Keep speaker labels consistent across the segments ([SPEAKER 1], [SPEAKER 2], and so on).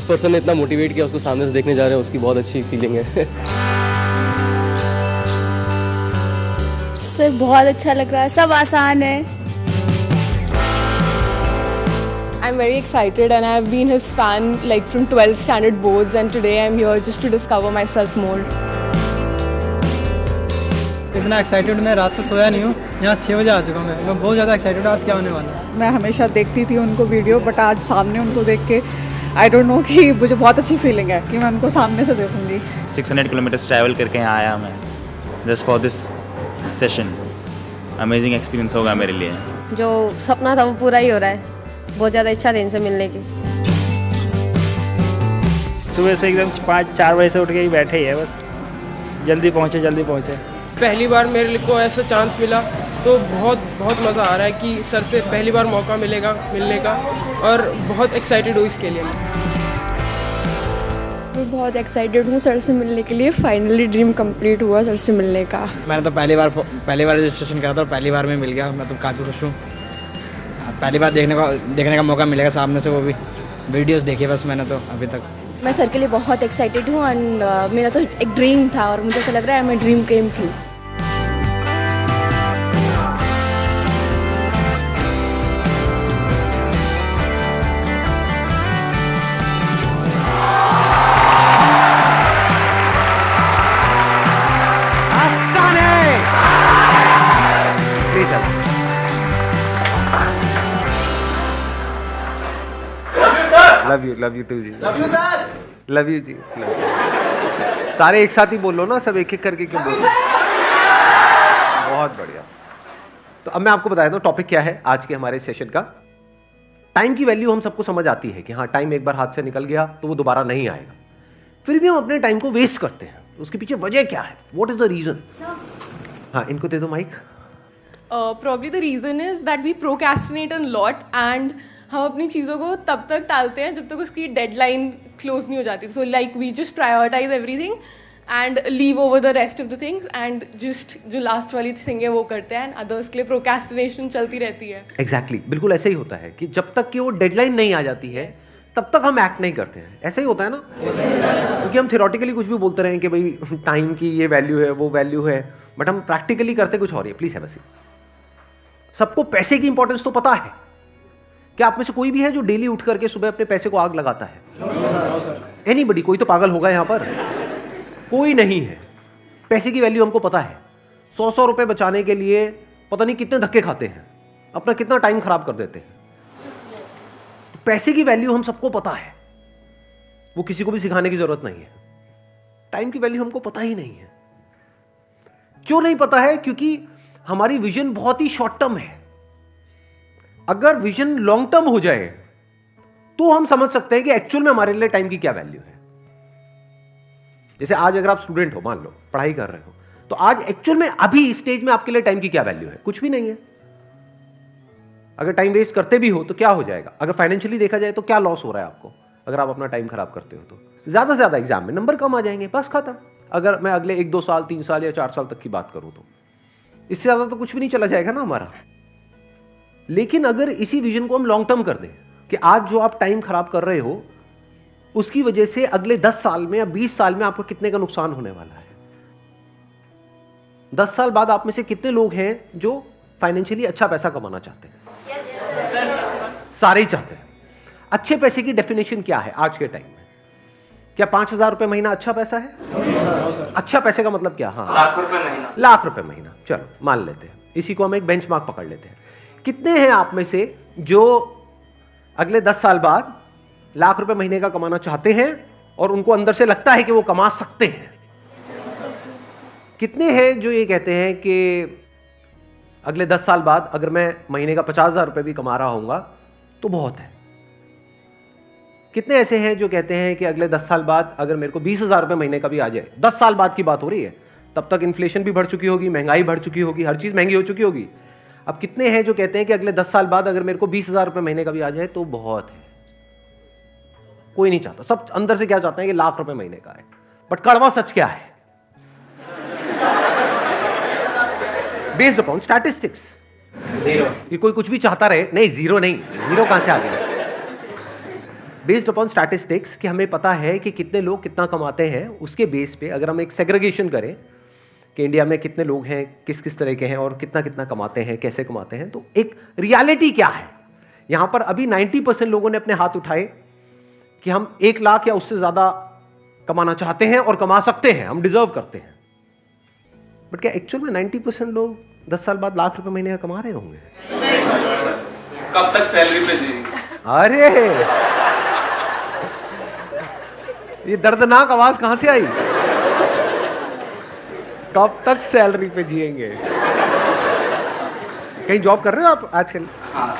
[SPEAKER 1] जिस पर्सन ने इतना मोटिवेट किया उसको सामने से देखने जा रहे हैं, उसकी बहुत अच्छी फीलिंग है।
[SPEAKER 2] सर बहुत अच्छा लग रहा है, सब आसान है।
[SPEAKER 3] I'm very excited and I've been his fan like from 12th standard boards, and today I'm here just to discover myself more.
[SPEAKER 4] इतना एक्साइटेड मैं रात से सोया नहीं हूँ, यहाँ 6 बजे आ चुका हूँ मैं बहुत ज़्यादा एक्साइटेड हूँ आज क्या होने वाला है।
[SPEAKER 5] मैं हमेशा देखती थी उनको वीडियो, बट आज सामने उनको देख के आई डोंट नो कि मुझे बहुत अच्छी फीलिंग है कि मैं उनको सामने से देखूंगी।
[SPEAKER 6] 600 किलोमीटर्स ट्रैवल करके यहाँ आया मैं just for this session. Amazing experience होगा मेरे लिए।
[SPEAKER 7] जो सपना था वो पूरा ही हो रहा है, बहुत ज़्यादा इच्छा थी इनसे मिलने की।
[SPEAKER 8] सुबह से एकदम 5-4 बजे से उठ के ही बैठे ही है, बस जल्दी पहुँचे।
[SPEAKER 9] पहली बार मेरे को ऐसा चांस मिला तो बहुत मज़ा आ रहा है कि सर से पहली बार मौका मिलेगा मिलने का, और बहुत एक्साइटेड हूँ इसके लिए।
[SPEAKER 2] मैं बहुत एक्साइटेड हूँ सर से मिलने के लिए। फाइनली ड्रीम कंप्लीट हुआ सर से मिलने का।
[SPEAKER 4] मैंने तो पहली बार रजिस्ट्रेशन करा था और पहली बार में मिल गया। मैं तो काफ़ी खुश हूँ। पहली बार देखने का मौका मिलेगा सामने से, वो भी वीडियोस देखी बस मैंने तो अभी तक।
[SPEAKER 2] मैं सर के लिए बहुत एक्साइटेड हूँ एंड मेरा तो एक ड्रीम था और मुझे ऐसा लग रहा है मैं dream came true.
[SPEAKER 10] Love you too ji. Love you sir. Love you ji. सारे एक साथ ही बोलो ना, सब एक एक करके क्यों बोलो? बहुत बढ़िया। तो अब मैं आपको बता देता हूँ टॉपिक क्या है आज के हमारे सेशन का। टाइम की वैल्यू हम सबको समझ आती है कि हाँ, टाइम एक बार हाथ से निकल गया तो वो दोबारा नहीं आएगा। फिर भी हम अपने टाइम को वेस्ट करते हैं, उसके पीछे वजह क्या है? What is the reason? हाँ, इनको दे दो mic.
[SPEAKER 3] Probably the reason is that we procrastinate a lot and हम अपनी चीज़ों को तब तक टालते हैं जब तक उसकी डेडलाइन क्लोज नहीं हो जाती। So like we just prioritise everything and leave over the rest of the things and just जो लास्ट वाली थिंग है वो करते हैं, एंड अदर्स के लिए प्रोक्रेस्टिनेशन चलती रहती है।
[SPEAKER 10] एग्जैक्टली, बिल्कुल ऐसे ही होता है कि जब तक कि वो डेडलाइन नहीं आ जाती है तब तक हम एक्ट नहीं करते हैं। ऐसा ही होता है ना, क्योंकि हम थियोरेटिकली कुछ भी बोलते रहे कि भाई टाइम की ये वैल्यू है, वो वैल्यू है, बट हम प्रैक्टिकली करते कुछ और ही है। प्लीज है वैसे सबको पैसे की इंपॉर्टेंस तो पता है। क्या आप में से कोई भी है जो डेली उठ करके सुबह अपने पैसे को आग लगाता है? एनीबडी? कोई तो पागल होगा यहाँ पर, कोई नहीं है। पैसे की वैल्यू हमको पता है। 100 रुपए बचाने के लिए पता नहीं कितने धक्के खाते हैं, अपना कितना टाइम खराब कर देते हैं। पैसे की वैल्यू हम सबको पता है, वो किसी को भी सिखाने की जरूरत नहीं है। टाइम की वैल्यू हमको पता ही नहीं है। क्यों नहीं पता है? क्योंकि हमारी विजन बहुत ही शॉर्ट टर्म है। अगर विजन लॉन्ग टर्म हो जाए तो हम समझ सकते हैं कि एक्चुअल में हमारे लिए टाइम की क्या वैल्यू है। जैसे आज अगर आप स्टूडेंट हो, मान लो पढ़ाई कर रहे हो, तो आज एक्चुअल में अभी इस स्टेज में आपके लिए टाइम की क्या वैल्यू है? कुछ भी नहीं है। अगर टाइम वेस्ट करते भी हो तो क्या हो जाएगा? अगर फाइनेंशियली देखा जाए तो क्या लॉस हो रहा है आपको अगर आप अपना टाइम खराब करते हो? तो ज्यादा से ज्यादा एग्जाम में नंबर कम आ जाएंगे, बस खत्म। अगर मैं अगले 1-2 साल, 3 साल या 4 साल तक की बात करूं तो इससे ज्यादा तो कुछ भी नहीं चला जाएगा ना हमारा। लेकिन अगर इसी विजन को हम लॉन्ग टर्म कर दें कि आज जो आप टाइम खराब कर रहे हो उसकी वजह से अगले 10 साल में या 20 साल में आपको कितने का नुकसान होने वाला है। 10 साल बाद आप में से कितने लोग हैं जो फाइनेंशियली अच्छा पैसा कमाना चाहते हैं? सारे ही चाहते हैं। अच्छे पैसे की डेफिनेशन क्या है आज के टाइम में? क्या 5,000 रुपए महीना अच्छा पैसा है? अच्छा पैसे का मतलब क्या? हाँ,
[SPEAKER 8] लाख रुपए महीना।
[SPEAKER 10] लाख रुपए महीना, चलो मान लेते हैं। इसी को हम एक बेंचमार्क पकड़ लेते हैं। कितने हैं आप में से जो अगले 10 साल बाद लाख रुपए महीने का कमाना चाहते हैं और उनको अंदर से लगता है कि वो कमा सकते हैं? कितने हैं जो ये कहते हैं कि अगले 10 साल बाद अगर मैं महीने का 50,000 रुपए भी कमा रहा हूंगा तो बहुत है? कितने ऐसे हैं जो कहते हैं कि अगले 10 साल बाद अगर मेरे को 20,000 रुपए महीने का भी आ जाए? 10 साल बाद की बात हो रही है, तब तक इन्फ्लेशन भी बढ़ चुकी होगी, महंगाई बढ़ चुकी होगी, हर चीज महंगी हो चुकी होगी। अब कितने हैं जो कहते हैं कि अगले 10 साल बाद अगर मेरे को 20,000 रुपए महीने का भी आ जाए तो बहुत है? कोई नहीं चाहता। सब अंदर से क्या चाहते हैं कि लाख रुपए महीने का है। बट कड़वा सच क्या है? Based upon statistics, zero. ये कोई कुछ भी चाहता रहे, नहीं जीरो नहीं, जीरो कहां से आ गया? बेस्ड अपॉन स्टैटिस्टिक्स कि हमें पता है कि कितने लोग कितना कमाते हैं, उसके बेस पे अगर हम एक सेग्रीगेशन करें कि इंडिया में कितने लोग हैं, किस किस तरह के हैं और कितना कितना कमाते हैं, कैसे कमाते हैं, तो एक रियलिटी क्या है। यहां पर अभी 90% लोगों ने अपने हाथ उठाए कि हम 1 लाख या उससे ज्यादा कमाना चाहते हैं और कमा सकते हैं, हम डिजर्व करते हैं। बट क्या एक्चुअल में 90% लोग 10 साल बाद लाख रुपए महीने का कमा रहे होंगे?
[SPEAKER 1] कब तक सैलरी पे जी?
[SPEAKER 10] अरे ये दर्दनाक आवाज कहां से आई? कब तक सैलरी पे जिएंगे? कहीं जॉब कर रहे हो आप आजकल? हाँ।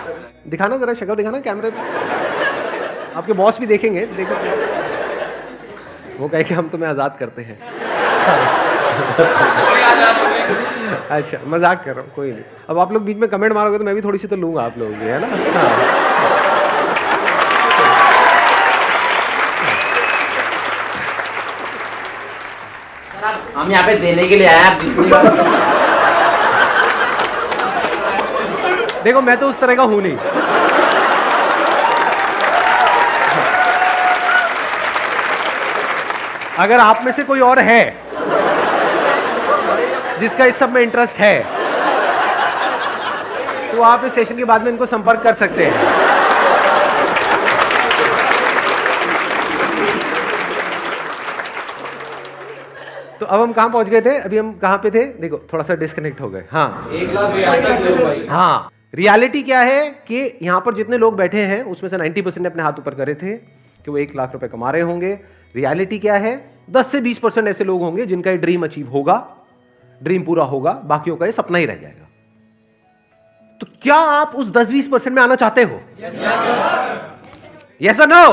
[SPEAKER 10] दिखाना जरा, शक्ल दिखाना कैमरे पे। आपके बॉस भी देखेंगे, देखो वो कहे कि हम तुम्हें आजाद करते हैं। अच्छा मजाक कर रहा हूँ, कोई नहीं। अब आप लोग बीच में कमेंट मारोगे तो मैं भी थोड़ी सी तो लूंगा आप लोगों की, है ना?
[SPEAKER 4] हम यहाँ पे देने के लिए आए हैं।
[SPEAKER 10] देखो मैं तो उस तरह का हूं नहीं। अगर आप में से कोई और है जिसका इस सब में इंटरेस्ट है तो आप इस सेशन के बाद में इनको संपर्क कर सकते हैं। तो अब हम कहां पहुंच गए थे? अभी हम कहां पे थे? देखो थोड़ा सा डिस्कनेक्ट हो गए। हाँ,
[SPEAKER 1] 1 लाख।
[SPEAKER 10] हाँ, रियलिटी क्या है कि यहां पर जितने लोग बैठे हैं उसमें से 90% ने अपने हाथ ऊपर करे थे कि वो 1 लाख रुपए कमा रहे होंगे। रियलिटी क्या है? 10 से 20% ऐसे लोग होंगे जिनका ये ड्रीम अचीव होगा, ड्रीम पूरा होगा, बाकियों का ये सपना ही रह जाएगा। तो क्या आप उस 10-20% में आना चाहते हो? यस और नो?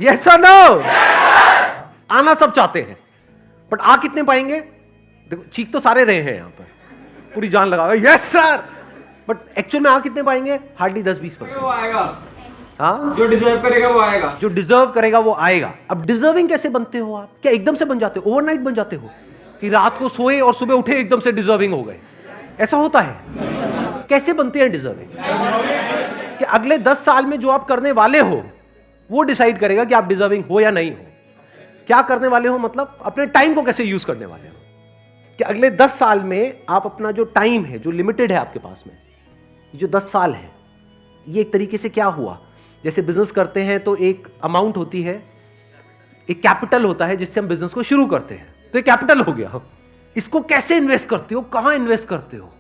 [SPEAKER 10] यस और नो? आना सब चाहते हैं, बट आ कितने पाएंगे? देखो चीख तो सारे रहे हैं यहां पर, पूरी जान लगा यस सर, बट एक्चुअल में आ कितने पाएंगे? हार्डली 10-20%।
[SPEAKER 1] वो आएगा,
[SPEAKER 10] हाँ,
[SPEAKER 1] जो डिजर्व करेगा वो आएगा।
[SPEAKER 10] जो डिजर्व करेगा वो आएगा। अब डिजर्विंग कैसे बनते हो आप? क्या एकदम से बन जाते हो? ओवरनाइट बन जाते हो कि रात को सोए और सुबह उठे एकदम से डिजर्विंग हो गए? ऐसा होता है? कैसे बनते हैं डिजर्विंग? कि अगले 10 साल में जो आप करने वाले हो वो डिसाइड करेगा कि आप डिजर्विंग हो या नहीं हो। क्या करने वाले हो मतलब अपने टाइम को कैसे यूज करने वाले हो। कि अगले 10 साल में आप अपना जो टाइम है, जो लिमिटेड है आपके पास में, जो 10 साल है, ये एक तरीके से क्या हुआ, जैसे बिजनेस करते हैं तो एक अमाउंट होती है, एक कैपिटल होता है जिससे हम बिजनेस को शुरू करते हैं, तो ये कैपिटल हो गया। इसको कैसे इन्वेस्ट करते हो, कहां इन्वेस्ट करते हो?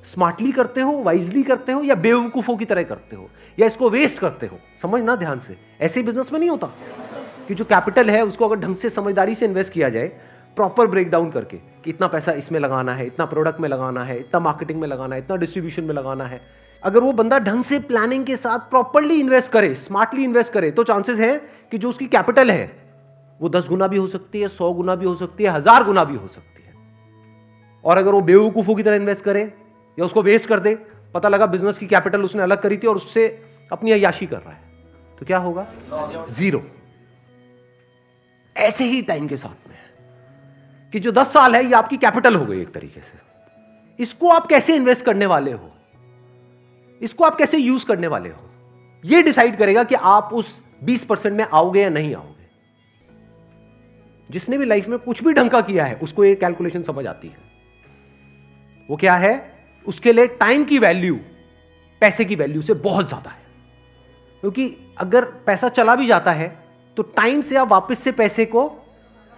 [SPEAKER 10] स्मार्टली करते हो, वाइजली करते हो, या बेवकूफों की तरह करते हो, या इसको वेस्ट करते हो? समझना ध्यान से, ऐसे ही बिजनेस में नहीं होता कि जो कैपिटल है उसको अगर ढंग से समझदारी से इन्वेस्ट किया जाए, प्रॉपर ब्रेक डाउन करके कि इतना पैसा इसमें लगाना है, इतना प्रोडक्ट में लगाना है, इतना मार्केटिंग में लगाना है, इतना डिस्ट्रीब्यूशन में लगाना है, अगर वो बंदा ढंग से प्लानिंग के साथ प्रॉपरली इन्वेस्ट करे, स्मार्टली इन्वेस्ट करे, तो चांसेस है कि जो उसकी कैपिटल है वो 10 गुना भी हो सकती है, 100 गुना भी हो सकती है, 1000 गुना भी हो सकती है। और अगर वो बेवकूफों की तरह इन्वेस्ट करे या उसको वेस्ट कर दे, पता लगा बिजनेस की कैपिटल उसने अलग करी थी और उससे अपनी अय्याशी कर रहा है, तो क्या होगा? जीरो। ऐसे ही टाइम के साथ में कि जो 10 साल है ये आपकी कैपिटल हो गई एक तरीके से। इसको आप कैसे इन्वेस्ट करने वाले हो, इसको आप कैसे यूज करने वाले हो, ये डिसाइड करेगा कि आप उस 20% में आओगे या नहीं आओगे। जिसने भी लाइफ में कुछ भी ढंग का किया है उसको ये कैलकुलेशन समझ आती है। वो क्या है? उसके लिए टाइम की वैल्यू पैसे की वैल्यू से बहुत ज्यादा है, क्योंकि अगर पैसा चला भी जाता है तो टाइम से आप वापस से पैसे को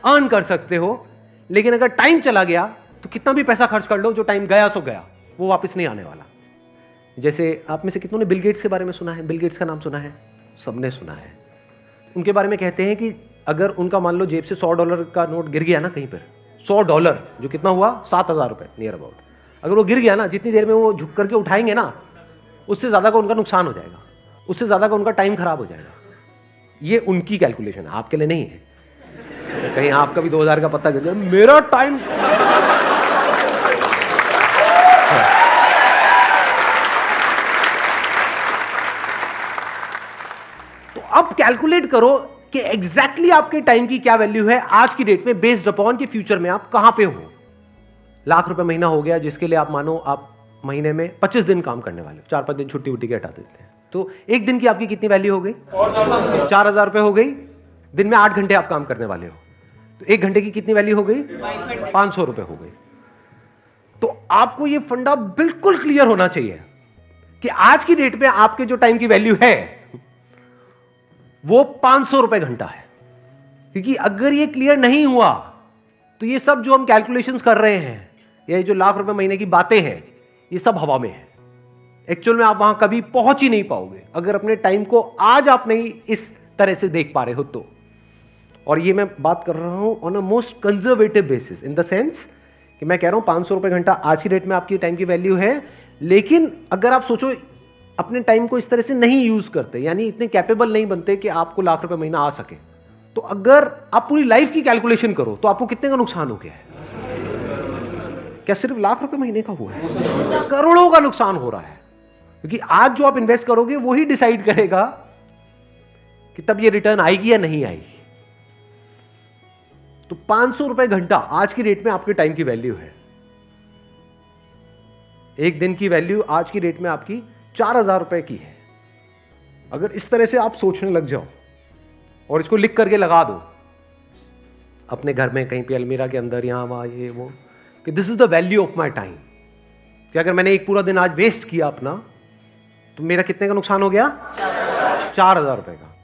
[SPEAKER 10] अर्न कर सकते हो, लेकिन अगर टाइम चला गया तो कितना भी पैसा खर्च कर लो, जो टाइम गया सो गया, वो वापस नहीं आने वाला। जैसे आप में से कितनों ने बिल गेट्स के बारे में सुना है? बिल गेट्स का नाम सुना है? सबने सुना है। उनके बारे में कहते हैं कि अगर उनका मान लो जेब से $100 का नोट गिर गया ना कहीं पर, $100 जो कितना हुआ? 7,000 रुपए नियर अबाउट, अगर वो गिर गया ना, जितनी देर में वो झुक करके उठाएंगे ना, उससे ज्यादा का उनका नुकसान हो जाएगा, उससे ज्यादा का उनका टाइम खराब हो जाएगा। ये उनकी कैलकुलेशन है, आपके लिए नहीं है। कहीं आपका भी 2000 का पत्ता गिर जाए, मेरा टाइम तो अब कैलकुलेट करो कि एग्जैक्टली आपके टाइम की क्या वैल्यू है आज की डेट में, बेस्ड अपॉन कि फ्यूचर में आप कहां पे हो। लाख रुपए महीना हो गया जिसके लिए आप मानो आप महीने में 25 दिन काम करने वाले हो, 4-5 दिन छुट्टी उट्टी के हटा देते हैं, तो एक दिन की आपकी कितनी वैल्यू हो गई? 4,000 रुपए हो गई। दिन में 8 घंटे आप काम करने वाले हो, तो 1 घंटे की कितनी वैल्यू हो गई? 500 रुपए हो गई। तो आपको ये फंडा बिल्कुल क्लियर होना चाहिए कि आज की डेट में आपके जो टाइम की वैल्यू है वो 500 रुपए घंटा है। क्योंकि अगर ये क्लियर नहीं हुआ तो ये सब जो हम कैलकुलेशंस कर रहे हैं, ये जो लाख रुपए महीने की बातें हैं, ये सब हवा में है। एक्चुअल में आप वहां कभी पहुंच ही नहीं पाओगे अगर अपने टाइम को आज आप नहीं इस तरह से देख पा रहे हो तो। और ये मैं बात कर रहा हूं on a most conservative basis, in the sense कि मैं कह रहा हूं 500 रुपए घंटा आज की डेट में आपकी टाइम की वैल्यू है। लेकिन अगर आप सोचो अपने टाइम को इस तरह से नहीं यूज करते, यानी इतने कैपेबल नहीं बनते कि आपको लाख रुपए महीना आ सके, तो अगर आप पूरी लाइफ की कैलकुलेशन करो तो आपको कितने का नुकसान हो गया है? क्या सिर्फ लाख रुपए महीने का हुआ है? करोड़ों का नुकसान हो रहा है। क्योंकि आज जो आप इन्वेस्ट करोगे वही डिसाइड करेगा कि तब ये रिटर्न आएगी या नहीं आएगी। तो 500 रुपए घंटा आज की रेट में आपके टाइम की वैल्यू है। एक दिन की वैल्यू आज की रेट में आपकी 4,000 रुपए की है। अगर इस तरह से आप सोचने लग जाओ और इसको लिख करके लगा दो अपने घर में कहीं पे अलमीरा के अंदर, यहां वहां ये वो, कि this is the value of my time, कि अगर मैंने एक पूरा दिन आज वेस्ट किया अपना तो मेरा कितने का नुकसान हो गया? 4,000 रुपए का।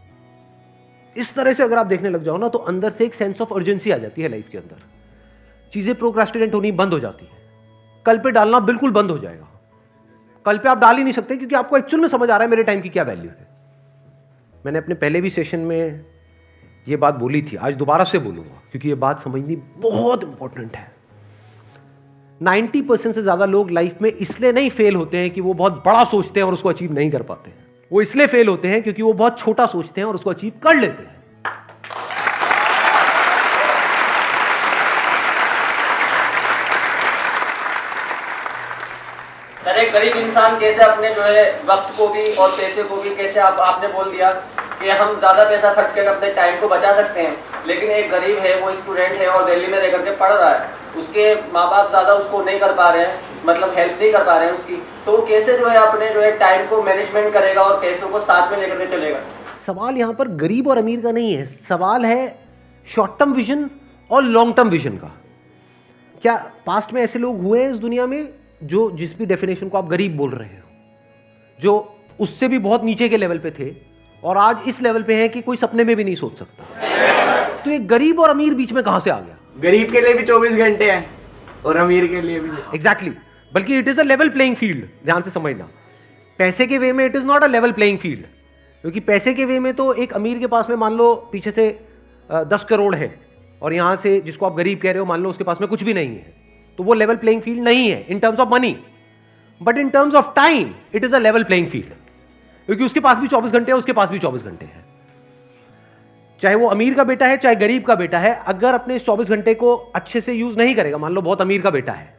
[SPEAKER 10] इस तरह से अगर आप देखने लग जाओ ना तो अंदर से एक सेंस ऑफ अर्जेंसी आ जाती है लाइफ के अंदर। चीजें प्रोक्रास्टिनेट होनी बंद हो जाती है, कल पे डालना बिल्कुल बंद हो जाएगा। कल पे आप डाल ही नहीं सकते क्योंकि आपको एक्चुअल में समझ आ रहा है मेरे टाइम की क्या वैल्यू है। मैंने अपने पहले भी सेशन में ये बात बोली थी, आज दोबारा से बोलूंगा क्योंकि ये बात समझनी बहुत इंपॉर्टेंट है। 90% से ज्यादा लोग लाइफ में इसलिए नहीं फेल होते हैं कि वो बहुत बड़ा सोचते हैं और उसको अचीव नहीं कर पाते हैं। वो इसलिए फेल होते हैं क्योंकि वो बहुत छोटा सोचते हैं और उसको अचीव कर लेते हैं।
[SPEAKER 11] सर, एक गरीब इंसान कैसे अपने जो है वक्त को भी और पैसे को भी कैसे आपने बोल दिया कि हम ज़्यादा पैसा खर्च करके अपने टाइम को बचा सकते हैं, लेकिन एक गरीब है, वो स्टूडेंट है और दिल्ली में रह करके पढ़ रहा है, उसके माँ बाप ज़्यादा उसको नहीं कर पा रहे हैं, मतलब हेल्प नहीं कर पा रहे हैं उसकी, तो वो कैसे जो है अपने जो है टाइम को मैनेजमेंट करेगा और पैसों को साथ में लेकर के चलेगा?
[SPEAKER 10] सवाल यहाँ पर गरीब और अमीर का नहीं है, सवाल है शॉर्ट टर्म विजन और लॉन्ग टर्म विजन का। क्या पास्ट में ऐसे लोग हुए हैं इस दुनिया में जो जिस भी डेफिनेशन को आप गरीब बोल रहे हो, जो उससे भी बहुत नीचे के लेवल पे थे और आज इस लेवल पे हैं कि कोई सपने में भी नहीं सोच सकता? तो ये गरीब और अमीर बीच में कहां से आ गया?
[SPEAKER 4] गरीब के लिए भी 24 घंटे हैं और अमीर के लिए भी।
[SPEAKER 10] एग्जैक्टली, बल्कि it is a level playing field. ध्यान से समझना, पैसे के वे में it is not a level playing field, क्योंकि पैसे के वे में तो एक अमीर के पास में मान लो पीछे से 10 करोड़ है और यहां से जिसको आप गरीब कह रहे हो मान लो उसके पास में कुछ भी नहीं है, तो वो लेवल प्लेइंग फील्ड नहीं है in terms of money. But in terms of time it is a level playing field, क्योंकि उसके पास भी 24 घंटे है, उसके पास भी 24 घंटे हैं। चाहे वो अमीर का बेटा है चाहे गरीब का बेटा है, अगर अपने इस 24 घंटे को अच्छे से यूज नहीं करेगा, मान लो बहुत अमीर का बेटा है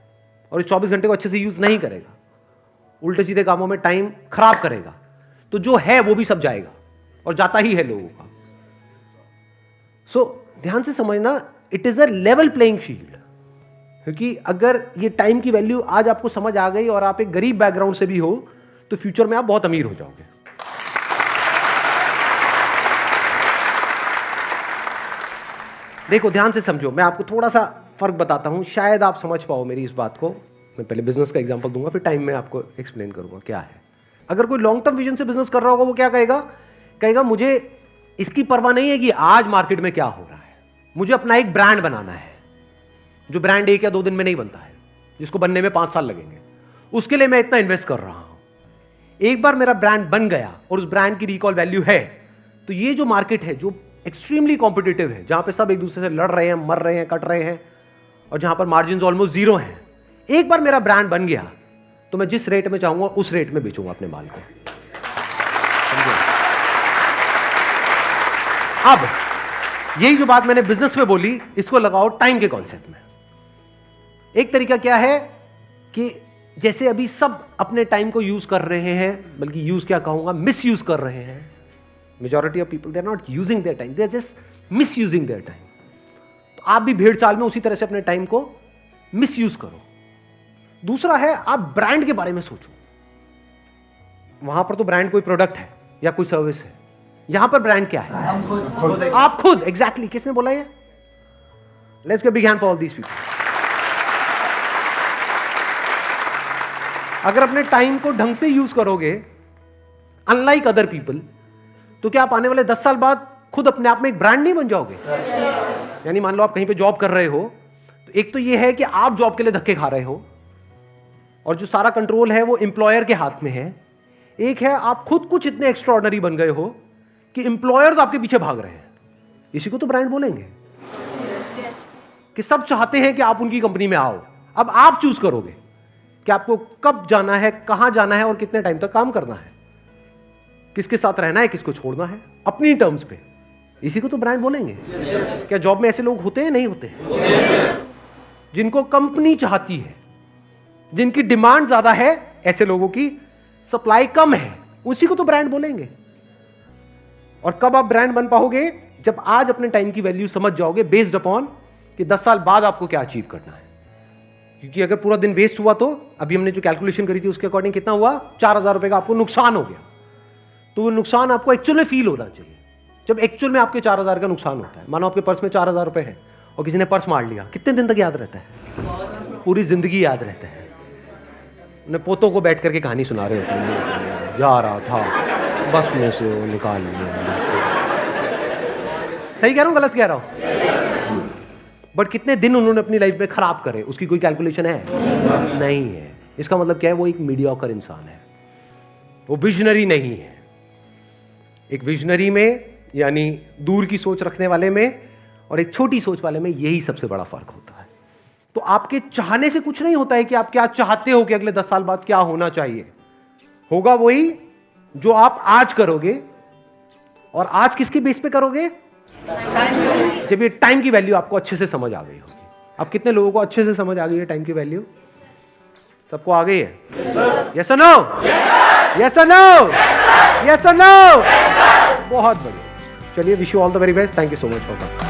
[SPEAKER 10] और इस 24 घंटे को अच्छे से यूज नहीं करेगा, उल्टे सीधे कामों में टाइम खराब करेगा, तो जो है वो भी सब जाएगा और जाता ही है लोगों का। सो ध्यान से समझना, it is a level playing field. क्योंकि अगर ये टाइम की वैल्यू आज आपको समझ आ गई और आप एक गरीब बैकग्राउंड से भी हो तो फ्यूचर में आप बहुत अमीर हो जाओगे। देखो ध्यान से समझो, मैं आपको थोड़ा सा फर्क बताता हूं, शायद आप समझ पाओ मेरी इस बात को। मैं पहले बिजनेस का एग्जांपल दूंगा, फिर टाइम में आपको एक्सप्लेन करूंगा क्या है। अगर कोई लॉन्ग टर्म विजन से बिजनेस कर रहा होगा वो क्या कहेगा? कहेगा मुझे इसकी परवाह नहीं है कि आज मार्केट में क्या हो रहा है, मुझे अपना एक ब्रांड बनाना है, जो ब्रांड 1 या 2 दिन में नहीं बनता है, जिसको बनने में 5 साल लगेंगे। उसके लिए मैं इतना इन्वेस्ट कर रहा हूं। एक बार मेरा ब्रांड बन गया और उस ब्रांड की रिकॉल वैल्यू है, तो ये जो मार्केट है जो एक्सट्रीमली कॉम्पिटिटिव है, जहां पे सब एक दूसरे से लड़ रहे हैं, मर रहे हैं, कट रहे हैं और जहां पर मार्जिन ऑलमोस्ट जीरो हैं, एक बार मेरा ब्रांड बन गया तो मैं जिस रेट में चाहूंगा उस रेट में बेचूंगा अपने माल को। अब यही जो बात मैंने बिजनेस में बोली, इसको लगाओ टाइम के कॉन्सेप्ट में। एक तरीका क्या है कि जैसे अभी सब अपने टाइम को यूज कर रहे हैं, बल्कि यूज क्या कहूंगा, मिस यूज कर रहे हैं। Majority of people they are not using their time, they are just misusing their time. तो आप भी भेड़ चाल में उसी तरह से अपने टाइम को मिस यूज करो। दूसरा है आप ब्रांड के बारे में सोचो। वहां पर तो ब्रांड कोई प्रोडक्ट है या कोई सर्विस है, यहां पर ब्रांड क्या है? आप खुद। एग्जैक्टली किसने बोला ये? Let's give big hand for all these people. अगर अपने टाइम को ढंग से यूज करोगे, अनलाइक अदर पीपल, तो क्या आप आने वाले 10 साल बाद खुद अपने आप में एक ब्रांड नहीं बन जाओगे? यानी मान लो आप कहीं पे जॉब कर रहे हो, तो एक तो ये है कि आप जॉब के लिए धक्के खा रहे हो और जो सारा कंट्रोल है वो एम्प्लॉयर के हाथ में है। एक है आप खुद कुछ इतने एक्स्ट्रॉर्डनरी बन गए हो कि एम्प्लॉयर्स आपके पीछे भाग रहे हैं। इसी को तो ब्रांड बोलेंगे कि सब चाहते हैं कि आप उनकी कंपनी में आओ। अब आप चूज करोगे कि आपको कब जाना है, कहां जाना है और कितने टाइम तक काम करना है, किसके साथ रहना है, किसको छोड़ना है, अपनी टर्म्स पे। इसी को तो ब्रांड बोलेंगे। क्या जॉब में ऐसे लोग होते हैं? नहीं होते। जिनको कंपनी चाहती है, जिनकी डिमांड ज्यादा है, ऐसे लोगों की सप्लाई कम है, उसी को तो ब्रांड बोलेंगे। और कब आप ब्रांड बन पाओगे? जब आज अपने टाइम की वैल्यू समझ जाओगे बेस्ड अपॉन कि 10 साल बाद आपको क्या अचीव करना है। क्योंकि अगर पूरा दिन वेस्ट हुआ तो अभी हमने जो कैलकुलेशन करी थी उसके अकॉर्डिंग कितना हुआ? 4000 रुपए का आपको नुकसान हो गया। तो वो नुकसान आपको एक्चुअल में फील होना चाहिए। जब एक्चुअल में आपके 4000 का नुकसान होता है, मानो आपके पर्स में 4000 रुपए है और किसी ने पर्स मार लिया, कितने दिन तक याद रहता है? पूरी जिंदगी याद रहता है। उन्हें पोतों को बैठ करके कहानी सुना रहे होते हैं, जा रहा था बस में से वो निकाल लिया। सही कह रहा हूं, गलत कह रहा हूं? बट कितने दिन उन्होंने अपनी लाइफ में खराब करे, उसकी कोई कैलकुलेशन है? नहीं है। इसका मतलब क्या है? वो एक मीडियोकर इंसान है, वो विजनरी नहीं है। एक विजनरी में यानी दूर की सोच रखने वाले में और एक छोटी सोच वाले में यही सबसे बड़ा फर्क होता है। तो आपके चाहने से कुछ नहीं होता है कि आप क्या चाहते हो कि अगले 10 साल बाद क्या होना चाहिए। होगा वही जो आप आज करोगे। और आज किसके बेस पे करोगे? जब ये टाइम की वैल्यू आपको अच्छे से समझ आ गई होगी। अब कितने लोगों को अच्छे से समझ आ गई है टाइम की वैल्यू? सबको आ गई है? यस और नो? यस और नो? यस और नो? बहुत बढ़िया। चलिए, wish you all the very best. Thank you so much for coming.